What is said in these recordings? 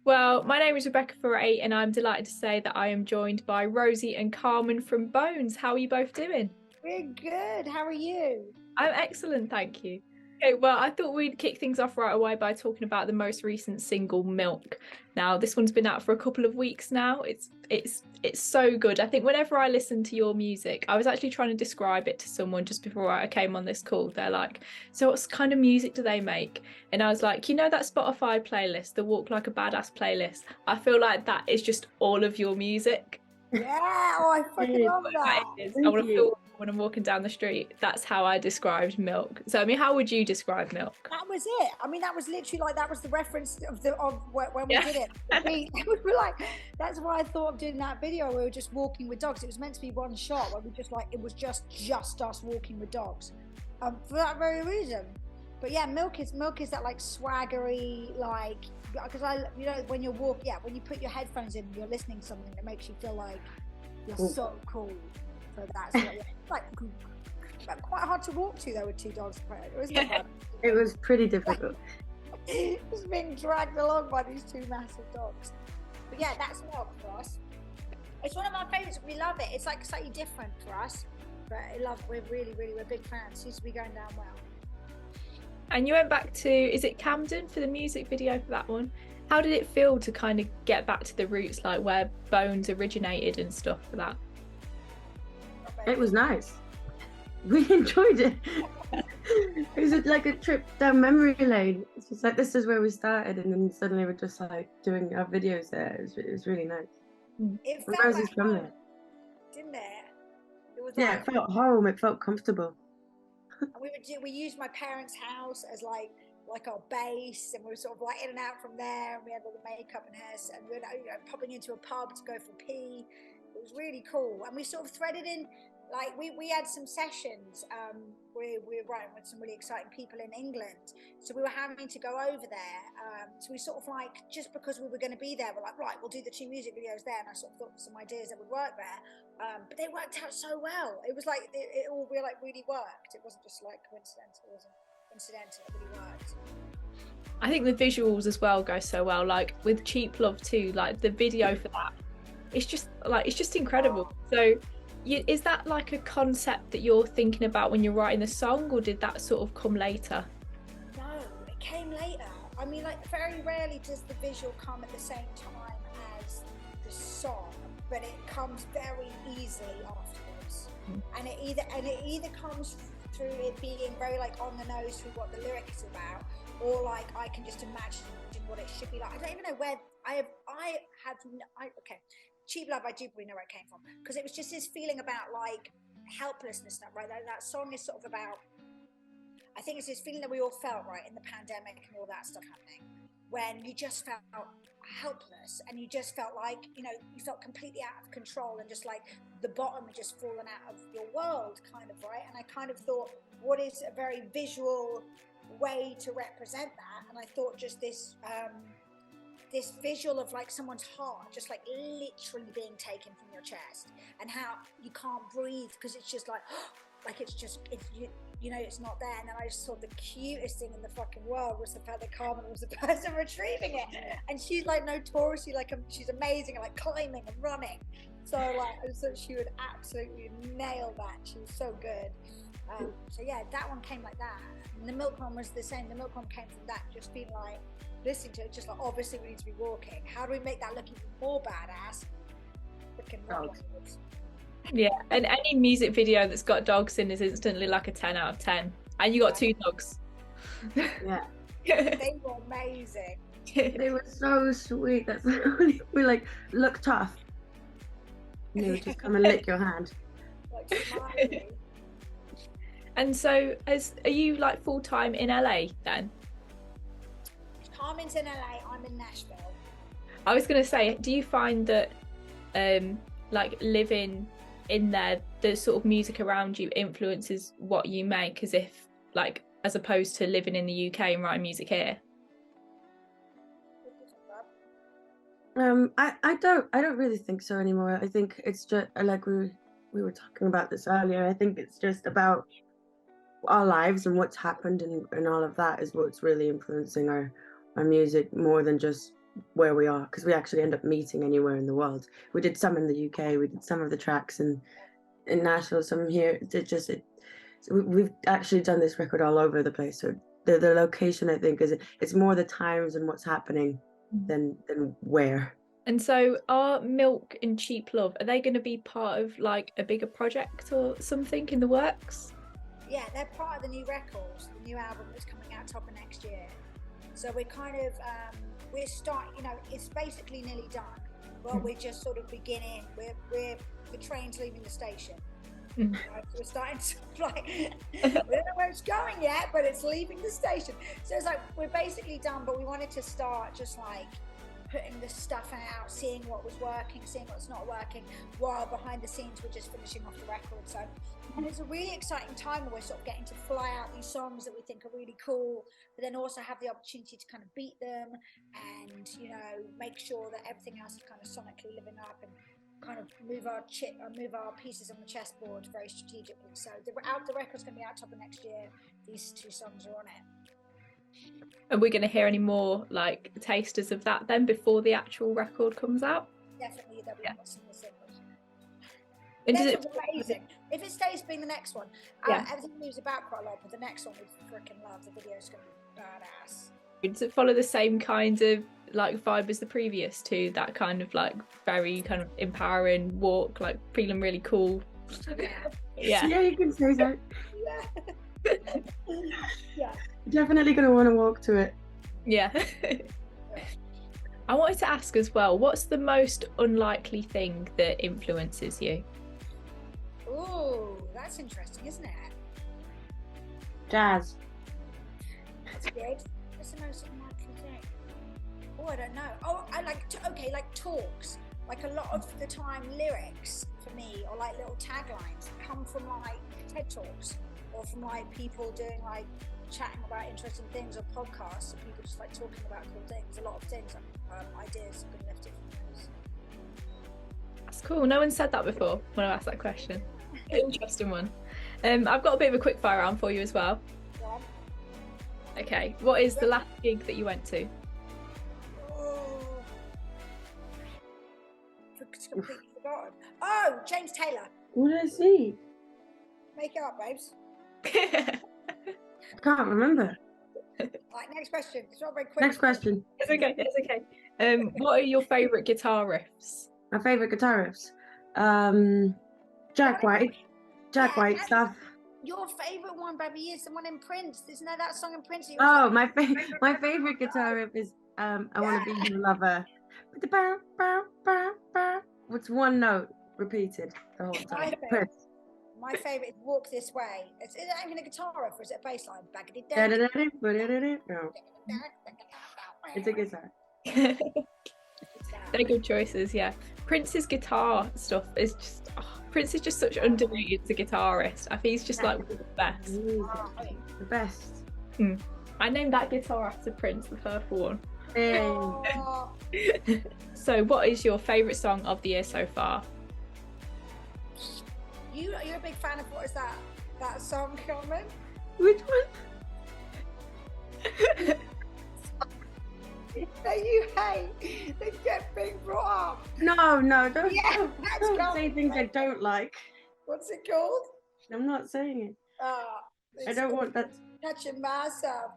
Well, my name is Rebecca Ferret, and I'm delighted to say that I am joined by Rosie and Carmen from Bones. How are you both doing? We're good. How are you? I'm excellent, thank you. Okay, well, I thought we'd kick things off right away by talking about the most recent single, Milk. Now, this one's been out for a couple of weeks now. It's so good. I think whenever I listen to your music, I was actually trying to describe it to someone just before I came on this call. They're like, "So what kind of music do they make?" And I was like, "You know that Spotify playlist, the Walk Like a Badass playlist? I feel like that is just all of your music." Yeah, oh, I fucking love that. I want to feel when I'm walking down the street. That's how I described Milk. So, I mean, how would you describe Milk? That was it. I mean, that was literally like that was the reference of when we did it. We were like, that's why I thought of doing that video. We were just walking with dogs. It was meant to be one shot where we just like it was just us walking with dogs, for that very reason. But yeah, Milk is that like swaggery, like because when you when you put your headphones in, you're listening to something that makes you feel like you're so cool. So that's like quite hard to walk to though with two dogs. Wasn't it? It was pretty difficult. Just being dragged along by these two massive dogs. But yeah, that's Milk for us. It's one of our favourites. We love it. It's like slightly different for us, but we're big fans. Seems to be going down well. And you went back to, is it Camden for the music video for that one? How did it feel to kind of get back to the roots, like where Bones originated and stuff for that? It was nice. We enjoyed it. It was like a trip down memory lane. It's just like, this is where we started, and then suddenly we're just like doing our videos there. It was really nice. It felt Rosie's from there, didn't it? It was it felt home. It felt comfortable. And we used my parents' house as like our base, and we were sort of like in and out from there, and we had all the makeup and hair, and we were popping into a pub to go for pee. It was really cool, and we sort of threaded in, like we had some sessions. We were writing with some really exciting people in England, so we were having to go over there. So we sort of like, just because we were going to be there, we're like, right, we'll do the 2 music videos there, and I sort of thought of some ideas that would work there. But they worked out so well. It was like it all really worked. It wasn't just like coincidental. It wasn't incidental. It really worked. I think the visuals as well go so well. Like with Cheap Love too, like the video for that, it's just incredible. So, is that like a concept that you're thinking about when you're writing the song, or did that sort of come later? No, it came later. I mean, like very rarely does the visual come at the same time as the song, but it comes very easily afterwards. And it either comes through it being very like on the nose through what the lyric is about, or like I can just imagine what it should be like. I don't even know where okay. Cheap Love, I do probably know where it came from, because it was just this feeling about like helplessness, right? That song is sort of about, I think it's this feeling that we all felt, right, in the pandemic and all that stuff happening, when you just felt helpless, and you just felt like, you felt completely out of control, and just like the bottom had just fallen out of your world, kind of, right? And I kind of thought, what is a very visual way to represent that? And I thought just this visual of like someone's heart just like literally being taken from your chest, and how you can't breathe because it's just like it's not there. And then I just thought the cutest thing in the fucking world was the fact that Carmen was the person retrieving it, and she's like notoriously like she's amazing at like climbing and running, so like I thought she would absolutely nail that. She was so good. So yeah, that one came like that, and the Milk one was the same. The Milk one came from that, just being like, listening to it, just like, obviously we need to be walking. How do we make that look even more badass? Freaking dogs. Yeah, and any music video that's got dogs in is instantly like a 10 out of 10. And you got 2 dogs. Yeah. They were amazing. They were so sweet. That's we like, look tough. And they would just come and lick your hand. Like smiling. And so, are you like full time in LA then? Carmen's in LA, I'm in Nashville. I was going to say, do you find that like living in there, the sort of music around you influences what you make, as opposed to living in the UK and writing music here? I don't really think so anymore. I think it's just like we were talking about this earlier. I think it's just about our lives and what's happened and all of that is what's really influencing our music, more than just where we are, because we actually end up meeting anywhere in the world. We did some in the UK, we did some of the tracks in Nashville, some here. We've actually done this record all over the place. So the location, I think, it's more the times and what's happening than where. And so are Milk and Cheap Love, are they going to be part of like a bigger project or something in the works? Yeah, they're part of the new records, the new album that's coming out top of next year. So we're kind of, we're starting, you know, it's basically nearly done, but we're just sort of beginning. The train's leaving the station. Right, so we're starting to like, we don't know where it's going yet, but it's leaving the station. So it's like, we're basically done, but we wanted to start just like putting the stuff out, seeing what was working, seeing what's not working, while behind the scenes we're just finishing off the record. So, and it's a really exciting time where we're sort of getting to fly out these songs that we think are really cool, but then also have the opportunity to kind of beat them and, you know, make sure that everything else is kind of sonically living up and kind of move our pieces on the chessboard very strategically. So the record's going to be out top of next year. These two songs are on it. Are we going to hear any more like tasters of that then before the actual record comes out? Definitely, there'll be some more singles. And Next one's amazing. If it stays being the next one, Yeah. everything moves about quite a lot, but the next one we freaking love. The video's going to be badass. Does it follow the same kind of like vibe as the previous two? That kind of like very kind of empowering walk, like feeling really cool. Yeah. Yeah, you can say that. Yeah. Yeah. Definitely going to want to walk to it. Yeah. I wanted to ask as well, what's the most unlikely thing that influences you? Ooh, that's interesting, isn't it? Jazz. That's good. What's the most unlikely thing? Oh, I don't know. Oh, I like, like talks. Like a lot of the time lyrics for me, or like little taglines, come from like TED Talks, or from like people doing like chatting about interesting things, or podcasts, and people just like talking about cool things. A lot of things, ideas have been lifted from those. That's cool. No one said that before when I asked that question. Interesting one. I've got a bit of a quick fire round for you as well. Yeah. Okay. What is the last gig that you went to? Oh, it's completely forgotten. Oh, James Taylor. What did I see? Make it up, babes. I can't remember. Right, next question. It's not very quick. Next question. It's okay. It's okay. What are your favourite guitar riffs? My favourite guitar riffs. Jack White. Jack Yeah, White and stuff. Your favourite one, baby, is the one in Prince. Isn't there that song in Prince? That you Oh, also- my favorite guitar riff is I Want to Be Your Lover. With the bow, bow, bow, bow. What's one note repeated the whole time? Prince. My favourite is Walk This Way. Is it even a guitar riff or is it a bass line? No, it's a guitar. They're good choices, yeah. Prince's guitar stuff is just... Prince is just such underrated as a guitarist. I think he's just like one of the best. The best. I named that guitar after Prince, the purple one. Hey. Oh, So what is your favourite song of the year so far? you're a big fan of what is that song, Carmen? Which one? That you hate. They kept being brought up. No, don't, Yeah, don't, that's don't gone. say things I don't like. What's it called? I'm not saying it. I It's don't called want that. Touching Myself.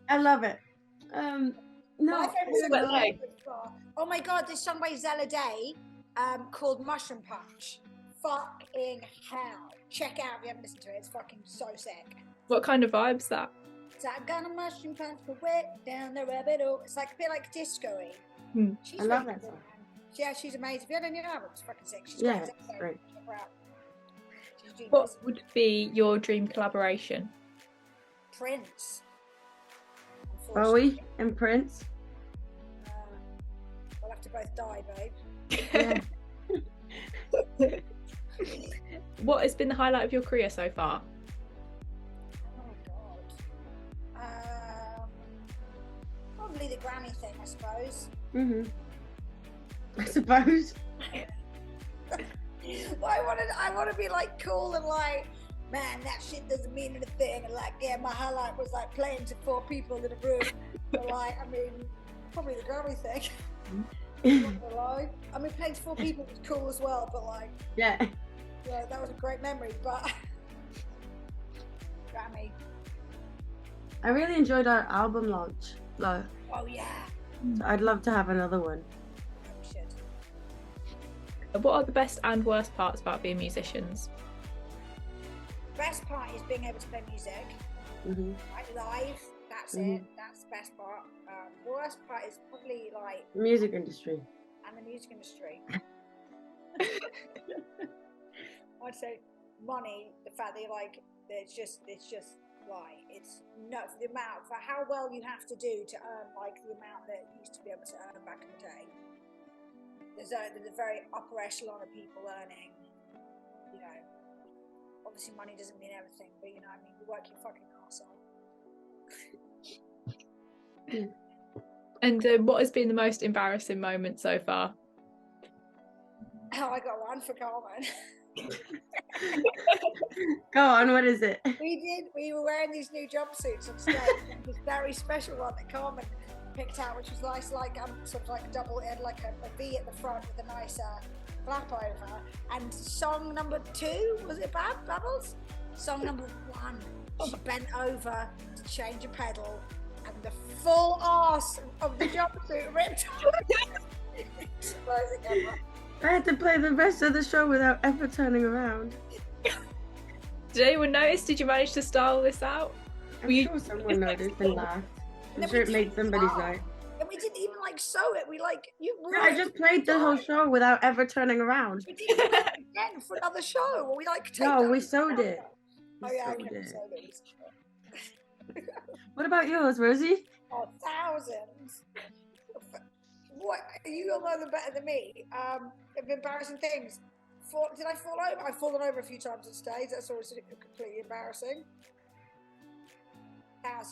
I love it. No. My favourite What song leg? oh my god, this song by Zella Day called Mushroom Punch. Fucking hell. Check out if you haven't listened to it. It's fucking so sick. What kind of vibe's that? So I'm gonna mushroom punch my way down the rabbit hole. It's like a bit like disco-y. She's I love really that good. song. Yeah, she's amazing. If you had any album, it's fucking sick. She's Yeah, great. it's great. Check her out. She's genius. What would be your dream collaboration? Prince. Bowie and Prince. We'll have to both die, babe. Yeah. What has been the highlight of your career so far? Oh my god. Probably the Grammy thing, I suppose. I suppose. I want to be like cool and like, man, that shit doesn't mean anything. And like, yeah, my highlight was like playing to 4 people in a room. But like, I mean, Probably the Grammy thing. Yeah. Not gonna lie. I mean, playing to 4 people was cool as well, but like, yeah, that was a great memory. But Grammy. I really enjoyed our album launch. Like, Oh yeah. I'd love to have another one. We should. What are the best and worst parts about being musicians? Best part is being able to play music, like live. That's it. That's the best part. The worst part is probably like The music industry. and the music industry. I'd say money. The fact that you're like, it's just like it's nuts. The amount for how well you have to do to earn like the amount that you used to be able to earn back in the day. There's a very upper echelon of people earning. You know, obviously money doesn't mean everything, but you know, I mean, you work your fucking arse off. And what has been the most embarrassing moment so far? Oh, I got one for Carmen. Go on, what is it? We were wearing these new jumpsuits on stage, and this very special one that Carmen picked out, which was nice, like sort of like a double, it had like a V at the front with a nice flap over. And song number 2, was it Babbles? Song number 1, she bent over to change a pedal, and the full arse of the jumpsuit ripped off. I had to play the rest of the show without ever turning around. Did anyone notice? Did you manage to style this out? I'm sure someone noticed and laughed. I'm sure it made somebody's night. And we didn't even like sew it. We like I just played the whole show without ever turning around. We didn't do it again for another show. Or we like No, we sewed it. Oh yeah, I can sew it. What about yours, Rosie? Oh, thousands. What? You all know them better than me. Of embarrassing things. Did I fall over? I've fallen over a few times on stage. That's always completely embarrassing.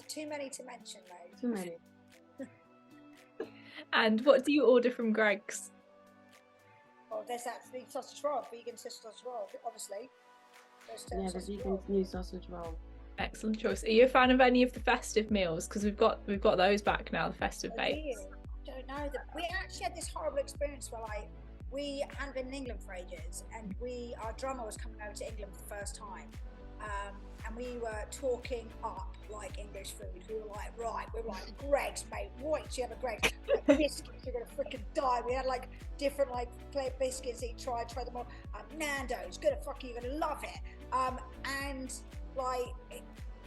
Too many to mention, though. Too many. And what do you order from Greg's? Well, there's that sausage roll, vegan sausage roll, obviously. Yeah, the vegan new sausage roll. Excellent choice. Are you a fan of any of the festive meals? Because we've got those back now, the festive bakes. I don't know. We actually had this horrible experience where we hadn't been in England for ages, and our drummer was coming over to England for the first time, and we were talking up like English food. We were like, Greg's, mate, what you have a Greg's? Like, biscuits, you're gonna freaking die. We had like different like flavored biscuits. He tried them all. Nando's, you're gonna love it. And like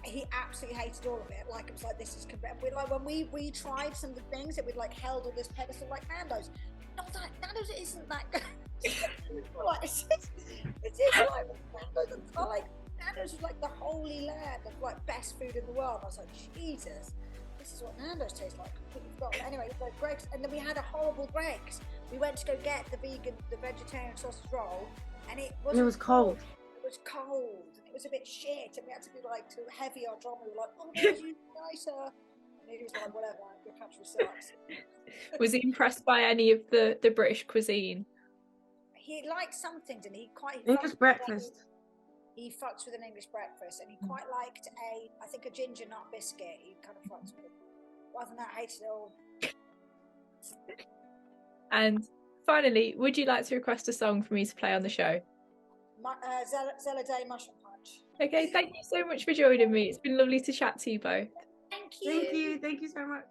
he absolutely hated all of it. Like it was like, this is we like when we tried some of the things that we'd like held on this pedestal like Nando's. Not that Nando's isn't that good. We're like, it's like Nando's is like the holy land of like best food in the world. I was like, Jesus, this is what Nando's tastes like. Completely forgot. Anyway, we got Greg's, and then we had a horrible Greg's. We went to go get the vegetarian sausage roll, and it was cold. It was cold. It was a bit shit, and we had to be like too heavy. Our drummer, we were like, oh, no, you nicer. And he was like, whatever, your country sucks. Was he impressed by any of the British cuisine? He liked some things, and he English breakfast. He fucks with an English breakfast, and he quite liked I think a ginger nut biscuit. He kind of fucks with. Other than that, I hated it all. And finally, would you like to request a song for me to play on the show? Zella Day Mushroom Punch. Okay, thank you so much for joining me. It's been lovely to chat to you both. Thank you. Thank you so much.